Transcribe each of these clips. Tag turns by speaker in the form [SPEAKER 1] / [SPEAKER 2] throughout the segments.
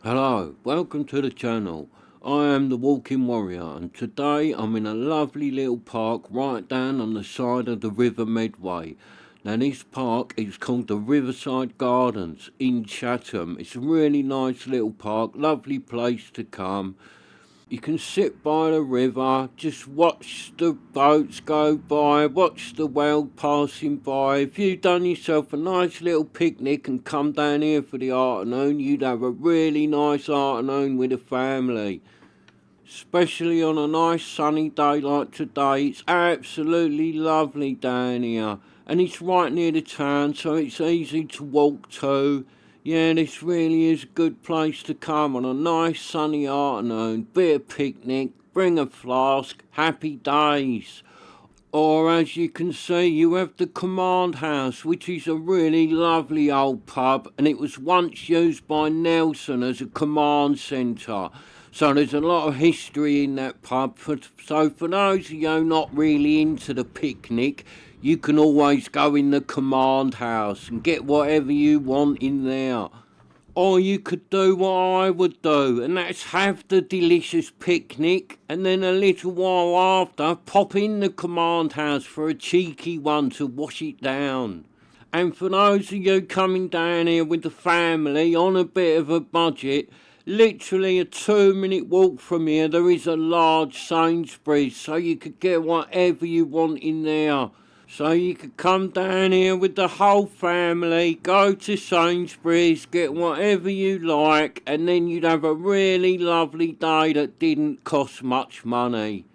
[SPEAKER 1] Hello, welcome to the channel. I am the Walking Warrior and today I'm in a lovely little park right down on the side of the River Medway. Now this park is called the Riverside Gardens in Chatham. It's a really nice little park, lovely place to come. You can sit by the river, just watch the boats go by, watch the world passing by. If you've done yourself a nice little picnic and come down here for the afternoon, you'd have a really nice afternoon with the family. Especially on a nice sunny day like today, it's absolutely lovely down here. And it's right near the town, so it's easy to walk to. Yeah, this really is a good place to come on a nice sunny afternoon. Bit of picnic, bring a flask, happy days. Or as you can see, you have the Command House, which is a really lovely old pub, and it was once used by Nelson as a command centre. So there's a lot of history in that pub. So for those of you not really into the picnic, you can always go in the Command House and get whatever you want in there. Or you could do what I would do, and that's have the delicious picnic, and then a little while after, pop in the Command House for a cheeky one to wash it down. And for those of you coming down here with the family on a bit of a budget, literally a 2 minute walk from here, there is a large Sainsbury's, so you could get whatever you want in there. So you could come down here with the whole family, go to Sainsbury's, get whatever you like, and then you'd have a really lovely day that didn't cost much money.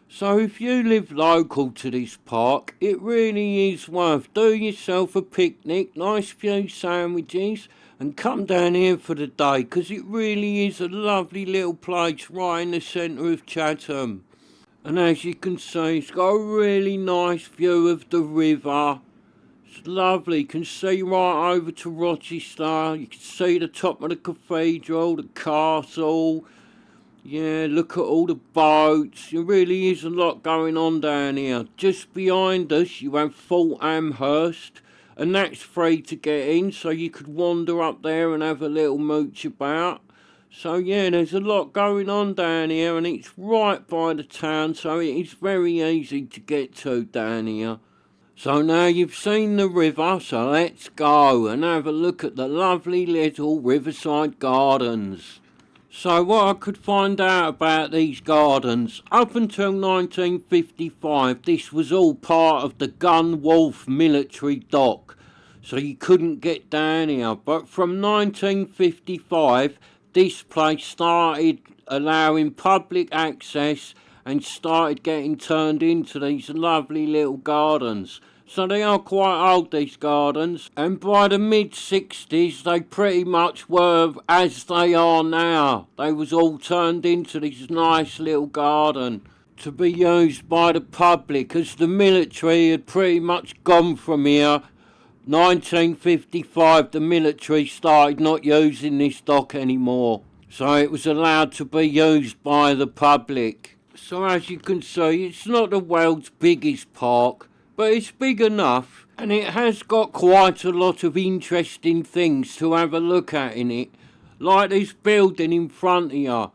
[SPEAKER 1] So if you live local to this park, it really is worth do yourself a picnic, nice few sandwiches, and come down here for the day, 'cause it really is a lovely little place right in the centre of Chatham. And as you can see, it's got a really nice view of the river. It's lovely. You can see right over to Rochester. You can see the top of the cathedral, the castle. Yeah, look at all the boats. There really is a lot going on down here. Just behind us, you have Fort Amherst, and that's free to get in, so you could wander up there and have a little mooch about. So yeah, there's a lot going on down here, and it's right by the town, so it is very easy to get to down here. So now you've seen the river, so let's go and have a look at the lovely little Riverside Gardens. So what I could find out about these gardens, up until 1955, this was all part of the Gun Wharf military dock, so you couldn't get down here. But from 1955, this place started allowing public access and started getting turned into these lovely little gardens. So they are quite old, these gardens, and by the mid-60s they pretty much were as they are now. They was all turned into this nice little garden to be used by the public, as the military had pretty much gone from here. 1955, the military started not using this dock anymore, so it was allowed to be used by the public. So as you can see, it's not the world's biggest park, but it's big enough, and it has got quite a lot of interesting things to have a look at in it, like this building in front of you.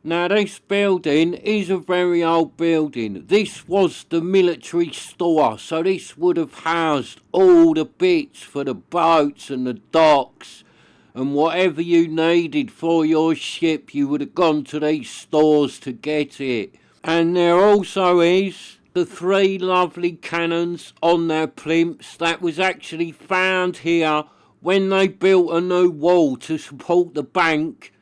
[SPEAKER 1] Now this building is a very old building. This was the military store, so this would have housed all the bits for the boats and the docks, and whatever you needed for your ship, you would have gone to these stores to get it. And there also is the three lovely cannons on their plinths that was actually found here when they built a new wall to support the bank.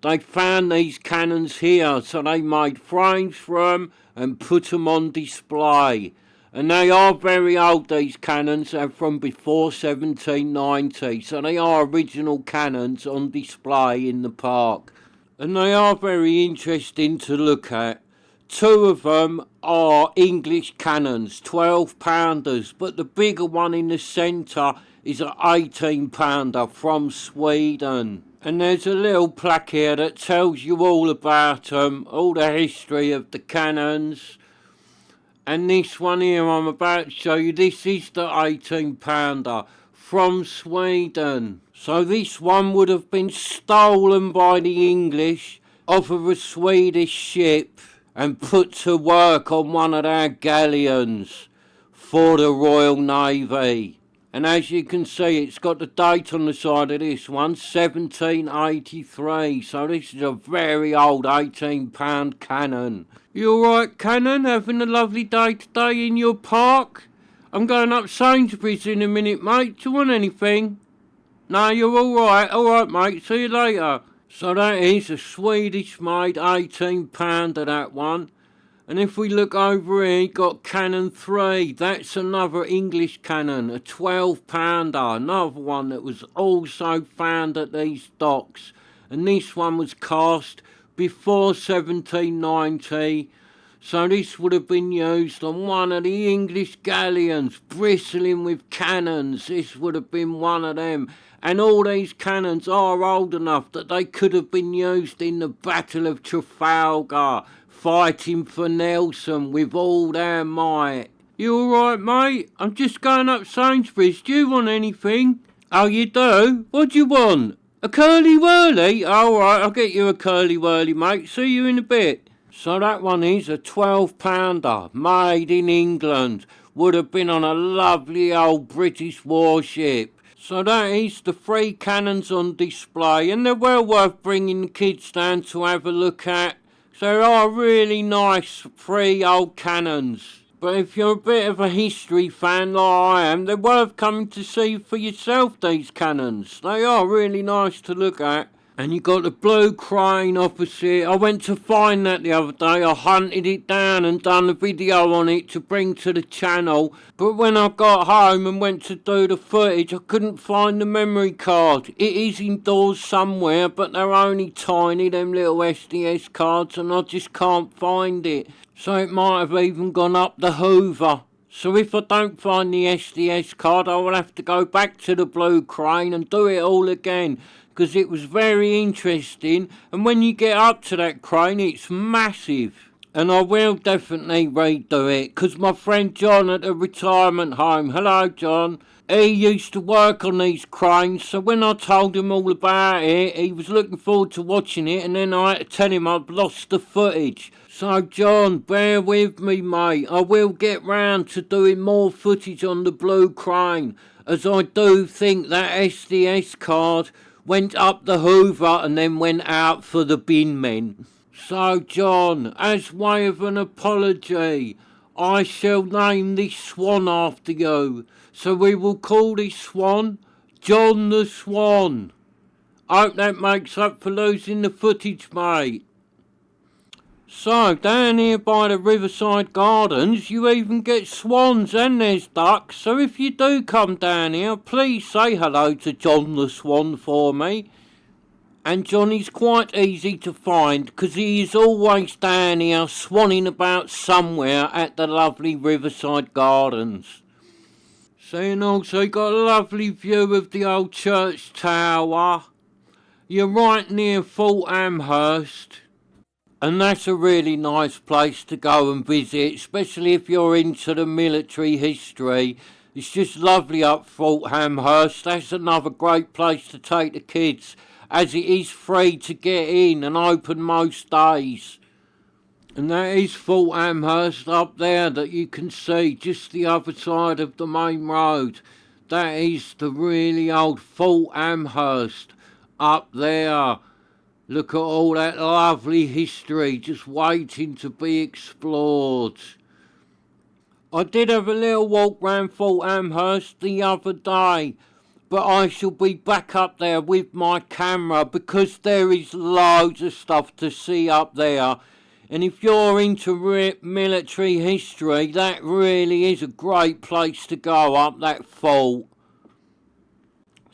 [SPEAKER 1] They found these cannons here, so they made frames for them and put them on display. And they are very old, these cannons. They're from before 1790, so they are original cannons on display in the park. And they are very interesting to look at. Two of them are English cannons, 12-pounders, but the bigger one in the centre is an 18-pounder from Sweden. And there's a little plaque here that tells you all about them, all the history of the cannons. And this one here I'm about to show you, this is the 18-pounder, from Sweden. So this one would have been stolen by the English off of a Swedish ship and put to work on one of their galleons for the Royal Navy. And as you can see, it's got the date on the side of this one, 1783. So this is a very old £18 cannon. You alright, cannon? Having a lovely day today in your park? I'm going up Sainsbury's in a minute, mate. Do you want anything? No, you're alright. Alright, mate. See you later. So that is a Swedish-made £18 of that one. And if we look over here, you got Cannon 3. That's another English cannon, a £12. Another one that was also found at these docks. And this one was cast before 1790. So this would have been used on one of the English galleons, bristling with cannons. This would have been one of them. And all these cannons are old enough that they could have been used in the Battle of Trafalgar, fighting for Nelson with all their might. You alright, mate? I'm just going up Sainsbury's. Do you want anything? Oh, you do? What do you want? A curly-whirly? Alright, I'll get you a curly-whirly, mate. See you in a bit. So that one is a £12, made in England. Would have been on a lovely old British warship. So that is the 3 cannons on display, and they're well worth bringing the kids down to have a look at. So they are really nice 3 old cannons. But if you're a bit of a history fan like I am, they're worth coming to see for yourself, these cannons. They are really nice to look at. And you got the blue crane opposite. I went to find that the other day. I hunted it down and done a video on it to bring to the channel. But when I got home and went to do the footage, I couldn't find the memory card. It is indoors somewhere, but they're only tiny, them little SDS cards, and I just can't find it. So it might have even gone up the Hoover. So if I don't find the SDS card, I will have to go back to the blue crane and do it all again, because it was very interesting, and when you get up to that crane, it's massive. And I will definitely redo it, because my friend John at the retirement home, hello John, he used to work on these cranes, so when I told him all about it, he was looking forward to watching it, and then I had to tell him I'd lost the footage. So John, bear with me, mate. I will get round to doing more footage on the blue crane, as I do think that SDS card went up the Hoover and then went out for the bin men. So John, as way of an apology, I shall name this swan after you. So we will call this swan John the Swan. Hope that makes up for losing the footage, mate. So, down here by the Riverside Gardens, you even get swans and there's ducks. So if you do come down here, please say hello to John the Swan for me. And Johnny's quite easy to find, because he is always down here swanning about somewhere at the lovely Riverside Gardens. So, and also you got a lovely view of the old church tower. You're right near Fort Amherst. And that's a really nice place to go and visit, especially if you're into the military history. It's just lovely up Fort Amherst. That's another great place to take the kids, as it is free to get in and open most days. And that is Fort Amherst up there that you can see just the other side of the main road. That is the really old Fort Amherst up there. Look at all that lovely history just waiting to be explored. I did have a little walk round Fort Amherst the other day, but I shall be back up there with my camera, because there is loads of stuff to see up there. And if you're into military history, that really is a great place to go up that fort.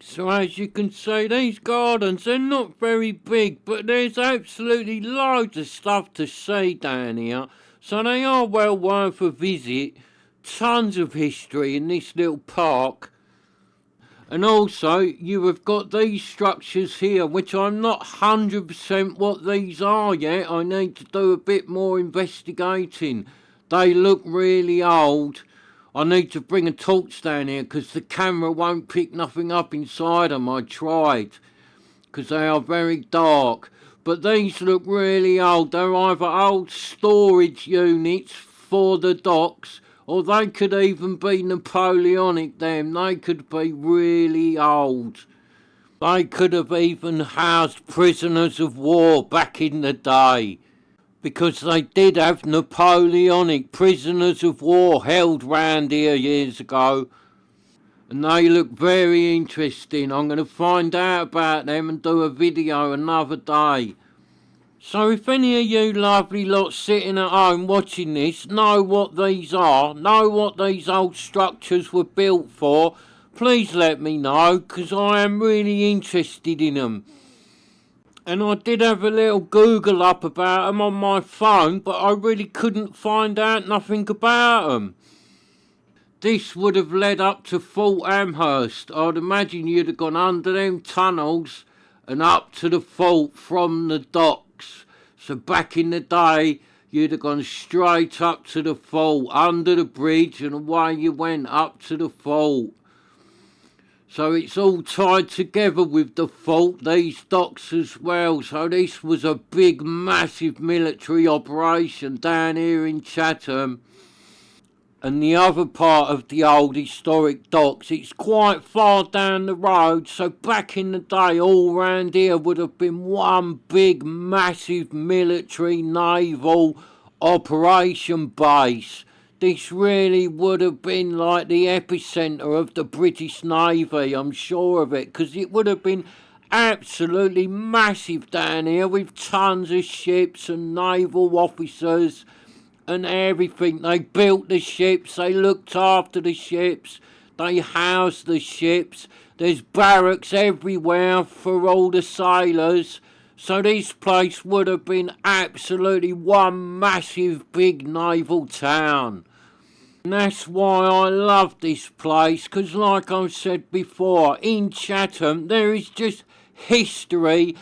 [SPEAKER 1] So as you can see, these gardens, they're not very big, but there's absolutely loads of stuff to see down here. So they are well worth a visit. Tons of history in this little park. And also, you have got these structures here, which I'm not 100% what these are yet. I need to do a bit more investigating. They look really old. I need to bring a torch down here because the camera won't pick nothing up inside them. I tried, because they are very dark. But these look really old. They're either old storage units for the docks, or they could even be Napoleonic, them. They could be really old. They could have even housed prisoners of war back in the day, because they did have Napoleonic prisoners of war held round here years ago. And they look very interesting. I'm going to find out about them and do a video another day. So if any of you lovely lot sitting at home watching this know what these are, know what these old structures were built for, please let me know, because I am really interested in them. And I did have a little Google up about them on my phone, but I really couldn't find out nothing about them. This would have led up to Fort Amherst. I'd imagine you'd have gone under them tunnels and up to the fort from the docks. So back in the day, you'd have gone straight up to the fort, under the bridge, and away you went up to the fort. So it's all tied together with the fort, these docks as well. So this was a big, massive military operation down here in Chatham. And the other part of the old historic docks, it's quite far down the road, so back in the day all round here would have been one big massive military naval operation base. This really would have been like the epicentre of the British Navy, I'm sure of it, because it would have been absolutely massive down here with tons of ships and naval officers and everything. They built the ships, they looked after the ships, they housed the ships. There's barracks everywhere for all the sailors. So this place would have been absolutely one massive big naval town. And that's why I love this place, because like I've said before, in Chatham there is just history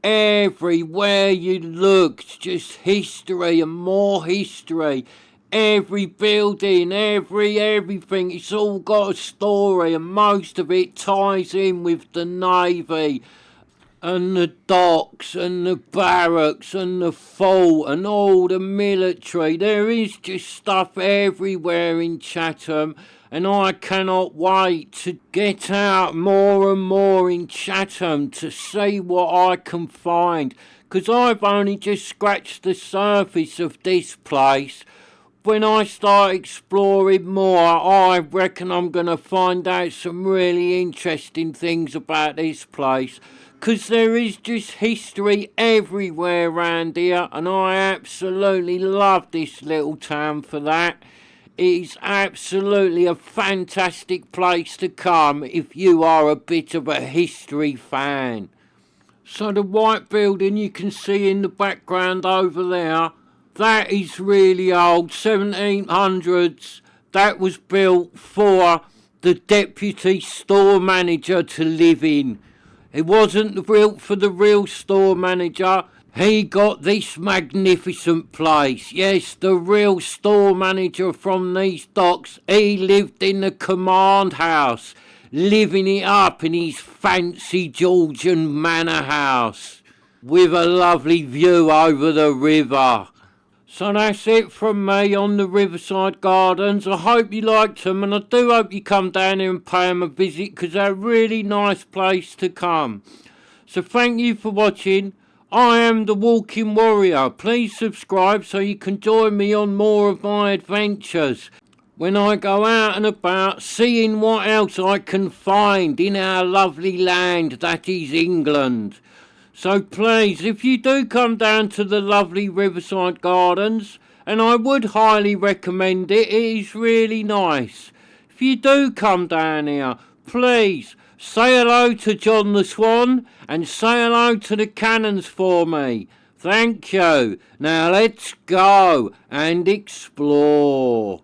[SPEAKER 1] everywhere you look. Just history and more history. Every building, everything, it's all got a story, and most of it ties in with the Navy and the docks and the barracks and the fort and all the military. There is just stuff everywhere in Chatham, and I cannot wait to get out more and more in Chatham to see what I can find, because I've only just scratched the surface of this place. When I start exploring more, I reckon I'm going to find out some really interesting things about this place, because there is just history everywhere around here, and I absolutely love this little town for that. It is absolutely a fantastic place to come if you are a bit of a history fan. So the white building you can see in the background over there, that is really old, 1700s. That was built for the deputy store manager to live in. It wasn't built for the real store manager. He got this magnificent place. Yes, the real store manager from these docks, he lived in the command house, living it up in his fancy Georgian manor house, with a lovely view over the river. So that's it from me on the Riverside Gardens. I hope you liked them, and I do hope you come down here and pay them a visit, because they're a really nice place to come. So thank you for watching. I am the Walking Warrior. Please subscribe so you can join me on more of my adventures when I go out and about, seeing what else I can find in our lovely land that is England. So please, if you do come down to the lovely Riverside Gardens, and I would highly recommend it, it is really nice. If you do come down here, please say hello to John the Swan and say hello to the cannons for me. Thank you. Now let's go and explore.